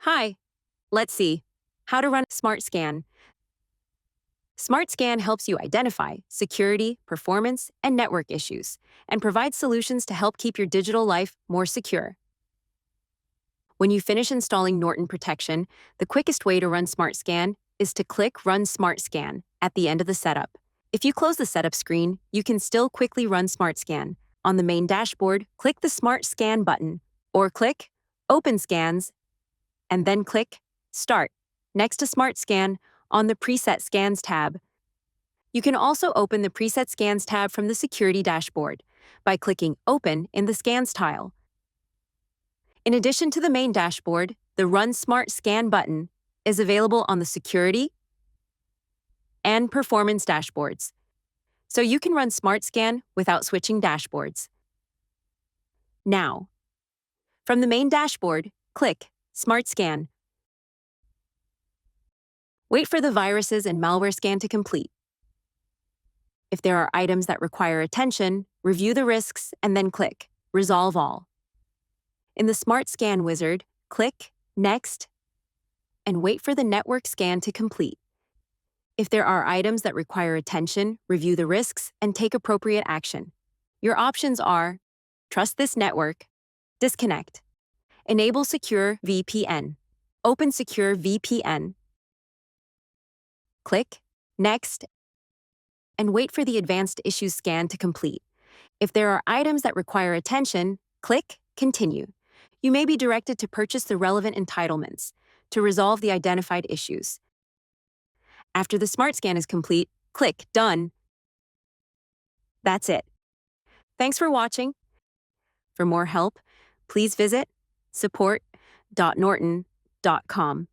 Hi, let's see. How to run Smart Scan. Smart Scan helps you identify security, performance, and network issues, and provides solutions to help keep your digital life more secure. When you finish installing Norton protection, the quickest way to run Smart Scan is to click Run Smart Scan at the end of the setup. If you close the setup screen, you can still quickly run Smart Scan. On the main dashboard, click the Smart Scan button, or click Open Scans, and then click Start next to Smart Scan on the Preset Scans tab. You can also open the Preset Scans tab from the Security dashboard by clicking Open in the Scans tile. In addition to the main dashboard, the Run Smart Scan button is available on the Security and Performance dashboards, so you can run Smart Scan without switching dashboards. Now, from the main dashboard, click Smart Scan. Wait for the viruses and malware scan to complete. If there are items that require attention, review the risks and then click Resolve All. In the Smart Scan wizard, click Next and wait for the network scan to complete. If there are items that require attention, review the risks and take appropriate action. Your options are Trust this network, Disconnect, Enable Secure VPN, Open Secure VPN. Click Next and wait for the Advanced Issues scan to complete. If there are items that require attention, click Continue. You may be directed to purchase the relevant entitlements to resolve the identified issues. After the Smart Scan is complete, click Done. That's it. Thanks for watching. For more help, please visit support.norton.com.